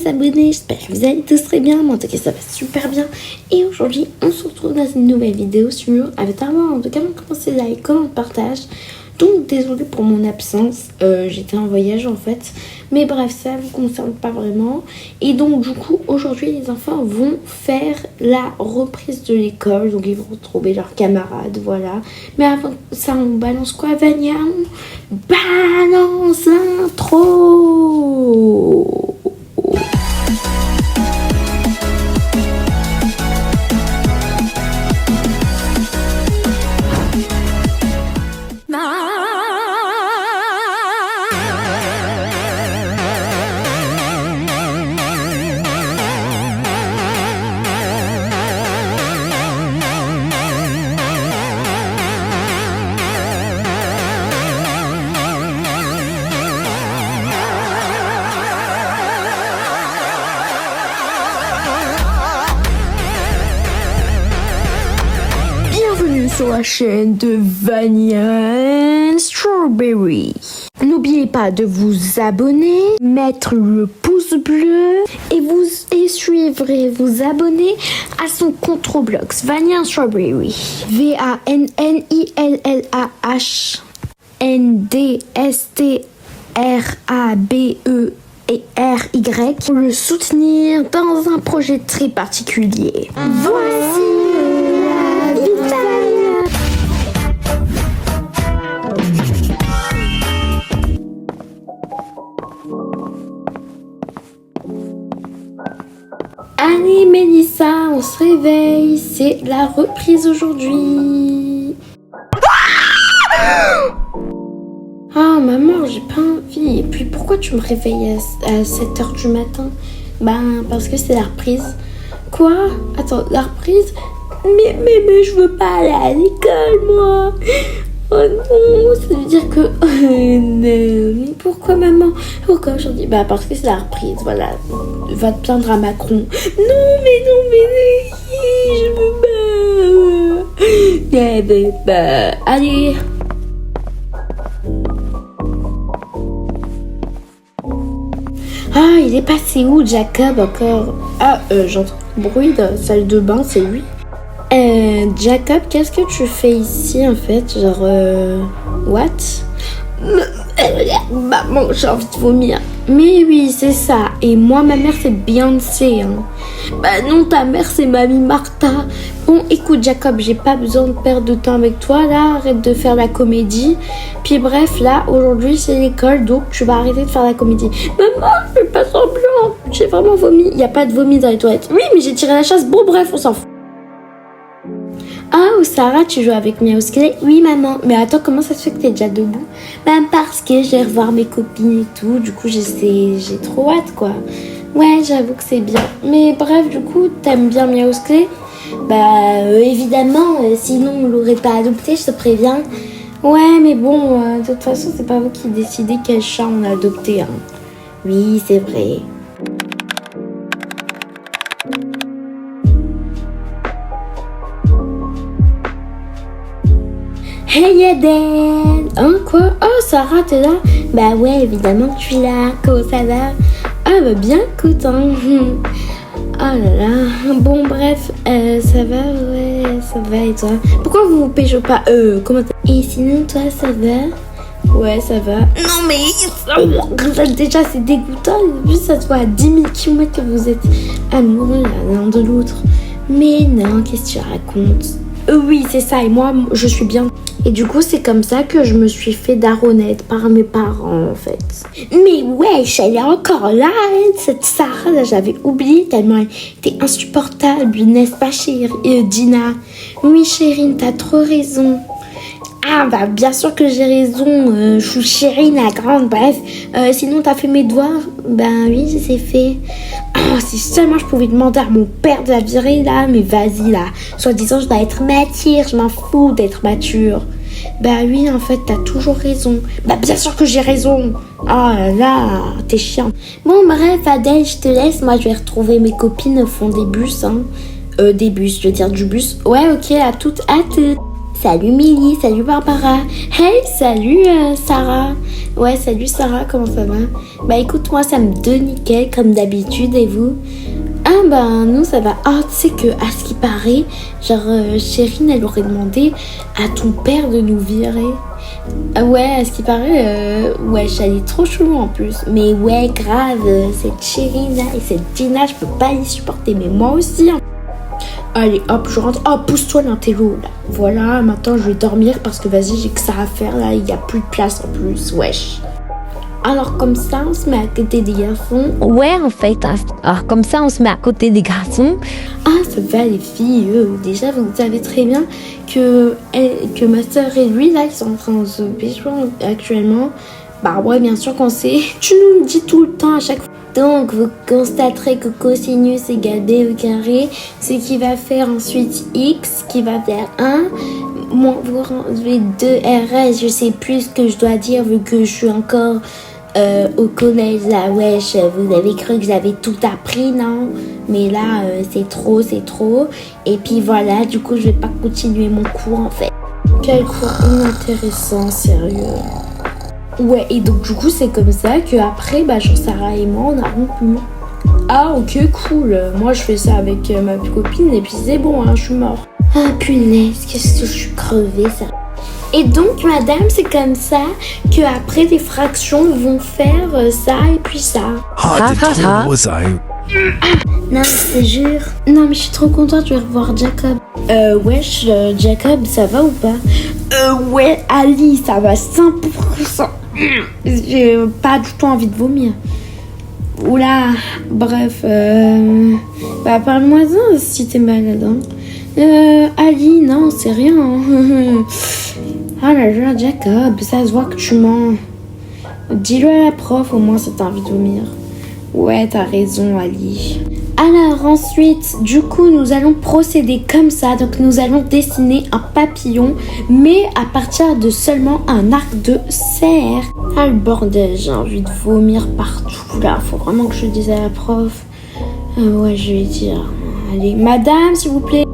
mes abonnés, j'espère que vous allez tous très bien, moi en tout cas ça va super bien. Et aujourd'hui on se retrouve dans une nouvelle vidéo sur Avatarment, en tout cas commencez like, comment partage. Donc désolée pour mon absence, j'étais en voyage en fait, mais bref ça ne vous concerne pas vraiment. Et donc du coup aujourd'hui les enfants vont faire la reprise de l'école, donc ils vont retrouver leurs camarades, voilà. Mais avant ça on balance quoi Vania? On balance l'intro. Sur la chaîne de Vania Strawberry. N'oubliez pas de vous abonner, mettre le pouce bleu et suivre et vous abonner à son compte Roblox Vania Strawberry. VANNILLAH NDSTRABERY pour le soutenir dans un projet très particulier. Voici la vitale. Allez Mélissa, on se réveille, c'est la reprise aujourd'hui. Ah maman, j'ai pas envie. Et puis pourquoi tu me réveilles à 7h du matin? Ben parce que c'est la reprise. Quoi? Attends, la reprise? Mais je veux pas aller à l'école moi. Oh non, ça veut dire que... non. Pourquoi maman? Pourquoi aujourd'hui? Bah parce que c'est la reprise, voilà. Va te plaindre à Macron. Non, mais je veux pas. Allez. Ah, il est passé où Jacob encore? Ah, j'entends le bruit de la salle de bain, c'est lui. Jacob, qu'est-ce que tu fais ici en fait? Genre, what? Maman, j'ai envie de vomir. Mais oui, c'est ça. Et moi, ma mère, c'est Beyoncé. Hein. Bah non, ta mère, c'est Mamie Martha. Bon, écoute, Jacob, j'ai pas besoin de perdre de temps avec toi. Là, arrête de faire la comédie. Puis bref, là, aujourd'hui, c'est l'école. Donc, tu vas arrêter de faire la comédie. Maman, je fais pas semblant. J'ai vraiment vomi. Il n'y a pas de vomi dans les toilettes. Oui, mais j'ai tiré la chasse. Bon, bref, on s'en fout. Oh, Sarah, tu joues avec Miaouskele? Oui, maman. Mais attends, comment ça se fait que t'es déjà debout? Bah, parce que je vais revoir mes copines et tout. Du coup, j'ai trop hâte, quoi. Ouais, j'avoue que c'est bien. Mais bref, du coup, t'aimes bien Miaouskele? Bah, évidemment. Sinon, on l'aurait pas adopté, je te préviens. Ouais, mais bon, de toute façon, c'est pas vous qui décidez quel chat on a adopté. Hein. Oui, c'est vrai. Hey Eden! Hein, quoi? Oh, Sarah, t'es là? Bah ouais, évidemment que je suis là. Comment ça va? Ah, bah bien, écoute, hein. Oh là là. Bon, bref, ça va? Ouais, ça va, et toi? Pourquoi vous pécho pas? Comment t'as... Et sinon, toi, ça va? Ouais, ça va. Non, mais... Déjà, c'est dégoûtant. En plus, ça se voit à 10 000 km que vous êtes amoureux, l'un de l'autre. Mais non, qu'est-ce que tu racontes? Oui, c'est ça, et moi, je suis bien. Et du coup, c'est comme ça que je me suis fait daronnette par mes parents, en fait. Mais wesh, elle est encore là, elle, cette Sarah, là, j'avais oublié tellement elle était insupportable, n'est-ce pas, chérie, Dina? Oui, chérie, t'as trop raison. Ah, bah, bien sûr que j'ai raison, je suis chérie, la grande, bref. Sinon, t'as fait mes devoirs? Ben oui, c'est fait. Oh, si seulement je pouvais demander à mon père de la virer, là, mais vas-y, là. Soi-disant, je dois être mature, je m'en fous d'être mature. Bah oui, en fait, t'as toujours raison. Bah bien sûr que j'ai raison. Oh là là, t'es chiant. Bon, bref, Adèle, je te laisse. Moi, je vais retrouver mes copines au fond des bus, hein. Des bus, je veux dire du bus. Ouais, ok, à toutes. Salut Milly, salut Barbara. Hey, salut Sarah. Ouais, salut Sarah, comment ça va? Bah écoute, moi ça me donne nickel comme d'habitude et vous? Ah bah nous ça va. Ah tu sais que à ce qui paraît, genre Chérine elle aurait demandé à ton père de nous virer. Ah ouais, à ce qui paraît, ouais, elle est trop chelou en plus. Mais ouais, grave, cette Chérine là et cette Gina, je peux pas les supporter, mais moi aussi. Hein. Allez, hop, je rentre. Oh, pousse-toi l'intello, là. Voilà, maintenant, je vais dormir parce que, vas-y, j'ai que ça à faire, là. Il n'y a plus de place en plus, wesh. Alors, comme ça, on se met à côté des garçons. Ouais, en fait. Alors, comme ça, on se met à côté des garçons. Ah, ça va, les filles. Déjà, vous savez très bien que ma soeur et lui, là, ils sont en train de se pécho actuellement. Bah ouais, bien sûr qu'on sait. Tu nous le dis tout le temps à chaque fois. Donc, vous constaterez que cosinus égale b au carré, ce qui va faire ensuite x, qui va faire 1, moins vous enlevez 2rs, je sais plus ce que je dois dire vu que je suis encore au collège, là, wesh, vous avez cru que j'avais tout appris, non? Mais là, c'est trop. Et puis voilà, du coup, je vais pas continuer mon cours, en fait. Quel cours inintéressant, sérieux. Ouais, et donc du coup c'est comme ça qu'après, bah genre Sarah et moi on a rompu. Ah ok, cool, moi je fais ça avec ma copine et puis c'est bon, hein, je suis mort. Ah punaise, qu'est-ce que je suis crevée ça. Et donc madame, c'est comme ça qu'après les fractions vont faire ça et puis ça. Non, je te jure. Non mais je suis trop contente, je vais revoir Jacob. Wesh, Jacob, ça va ou pas? Ouais, Ali, ça va 100%. J'ai pas du tout envie de vomir. Oula, bref, bah parle-moi-en si t'es malade. Hein. Ali, non, c'est rien. Hein. Ah là là, Jacob, ça se voit que tu mens. Dis-le à la prof, au moins si t'as envie de vomir. Ouais, t'as raison, Ali. Alors ensuite, du coup, nous allons procéder comme ça. Donc nous allons dessiner un papillon, mais à partir de seulement un arc de cercle. Ah le bordel, j'ai envie de vomir partout là. Faut vraiment que je dise à la prof. Ouais, je vais dire. Allez, madame, s'il vous plaît.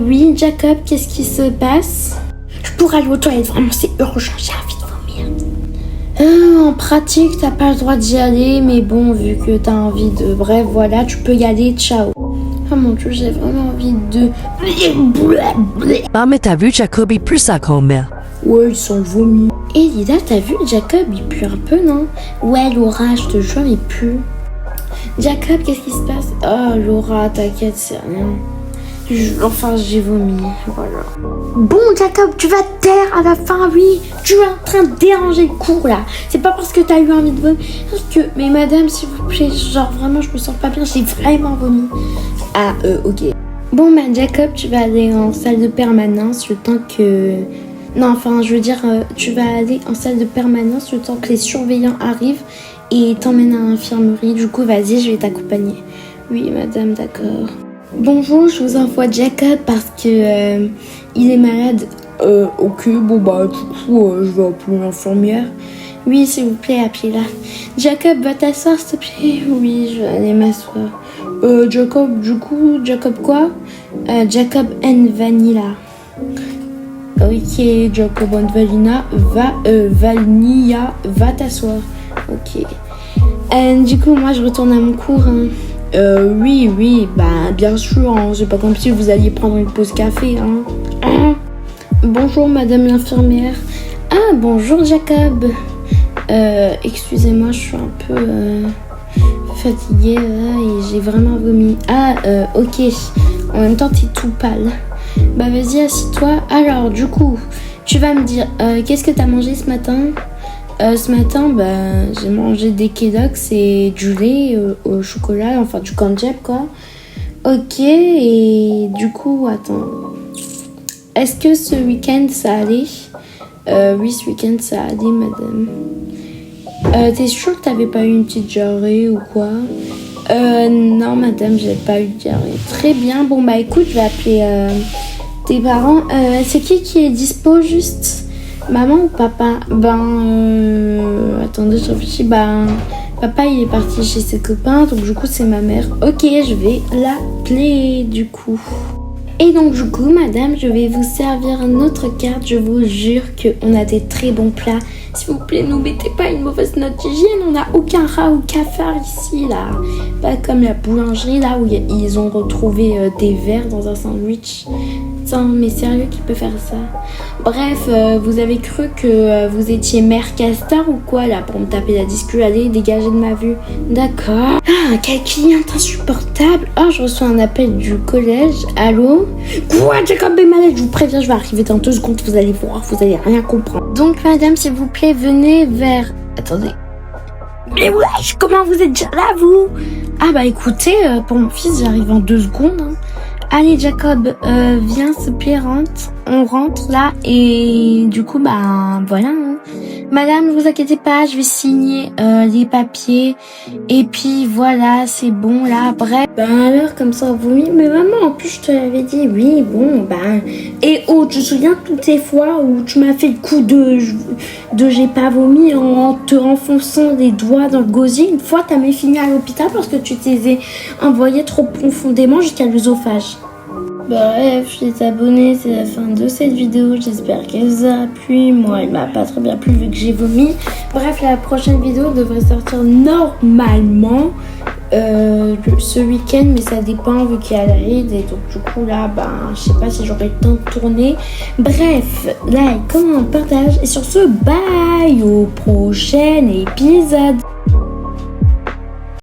Oui, Jacob, qu'est-ce qui se passe? Je pourrais aller aux toilettes, vraiment, c'est urgent, j'ai envie de vomir. En pratique, t'as pas le droit d'y aller, mais bon, vu que t'as envie de... Bref, voilà, tu peux y aller, ciao. Oh mon Dieu, j'ai vraiment envie de... Ah mais t'as vu, Jacob il pue ça quand même. Ouais, il sent le vomi. Et Lida, t'as vu, Jacob, il pue un peu, non? Ouais, Laura, je te jure, il pue. Jacob, qu'est-ce qui se passe? Oh, Laura, t'inquiète, c'est rien. Enfin, j'ai vomi, voilà. Bon, Jacob, tu vas te taire à la fin, oui. Tu es en train de déranger le cours, là. C'est pas parce que t'as eu envie de vomir que... Mais madame, s'il vous plaît, genre, vraiment, je me sens pas bien. J'ai vraiment vomi. Ah, ok. Bon, bah, Jacob, tu vas aller en salle de permanence le temps que... Non, enfin, je veux dire, tu vas aller en salle de permanence le temps que les surveillants arrivent et t'emmènent à l'infirmerie. Du coup, vas-y, je vais t'accompagner. Oui, madame, d'accord. Bonjour, je vous envoie Jacob parce que il est malade. Ok, bon bah du coup je vais appeler l'infirmière. Oui, s'il vous plaît, appelez-la. Jacob, va t'asseoir s'il te plaît. Oui, je vais aller m'asseoir. Jacob, du coup, Jacob quoi? Jacob and Vanilla. Ok, Jacob and Vanilla, Vanilla, va t'asseoir. Ok. Du coup, moi je retourne à mon cours. Hein. Oui, bah bien sûr, hein, c'est pas comme si vous alliez prendre une pause café, hein. Bonjour madame l'infirmière. Ah, bonjour Jacob. Excusez-moi, je suis un peu fatiguée là, et j'ai vraiment vomi. Ah, ok, en même temps t'es tout pâle. Bah vas-y, assis-toi. Alors, du coup, tu vas me dire, qu'est-ce que t'as mangé ce matin? Ce matin, j'ai mangé des Kellogg's et du lait au chocolat, enfin du Canjep quoi. Ok, et du coup, attends. Est-ce que ce week-end ça allait? Oui, ce week-end ça allait, madame. T'es sûre que t'avais pas eu une petite diarrhée ou quoi? Non, madame, j'ai pas eu de diarrhée. Très bien, bon bah écoute, je vais appeler tes parents. C'est qui est dispo juste? Maman ou papa? Attendez, je réfléchis. Papa il est parti chez ses copains, donc du coup c'est ma mère. Ok, je vais l'appeler du coup. Et donc du coup, madame, je vais vous servir notre carte. Je vous jure qu'on a des très bons plats. S'il vous plaît, nous mettez pas une mauvaise note d'hygiène. On n'a aucun rat ou cafard ici, là. Pas comme la boulangerie, là, où ils ont retrouvé des verres dans un sandwich. Attends, mais sérieux, qui peut faire ça? Bref, vous avez cru que vous étiez mère castor ou quoi, là, pour me taper la discu? Allez, dégagez de ma vue. D'accord. Ah, quelle cliente insupportable. Oh, je reçois un appel du collège. Allô? Quoi, Jacob est malade? Je vous préviens, je vais arriver dans 2 secondes. Vous allez voir, vous allez rien comprendre. Donc, madame, s'il vous plaît, venez vers... Attendez. Mais wesh, comment vous êtes déjà là, vous? Ah bah écoutez, pour mon fils, j'arrive en 2 secondes. Hein. Allez, Jacob, viens, s'il te plaît, rentre. On rentre là et du coup, bah voilà. Hein. Madame, ne vous inquiétez pas, je vais signer les papiers. Et puis voilà, c'est bon là. Bref. Ben alors, comme ça, vous mais maman, en plus, je te l'avais dit, oui, bon, ben. Et oh, tu te souviens de toutes les fois où tu m'as fait le coup de j'ai pas vomi en te enfonçant les doigts dans le gosier? Une fois, t'as mis fini à l'hôpital parce que tu t'es envoyé trop profondément jusqu'à l'œsophage. Bref, les abonnés, c'est la fin de cette vidéo. J'espère qu'elle vous a plu. Moi, elle m'a pas très bien plu vu que j'ai vomi. Bref, la prochaine vidéo devrait sortir normalement ce week-end, mais ça dépend vu qu'il y a la ride. Et donc, du coup, là, ben, je sais pas si j'aurai le temps de tourner. Bref, like, comment, partage. Et sur ce, bye au prochain épisode.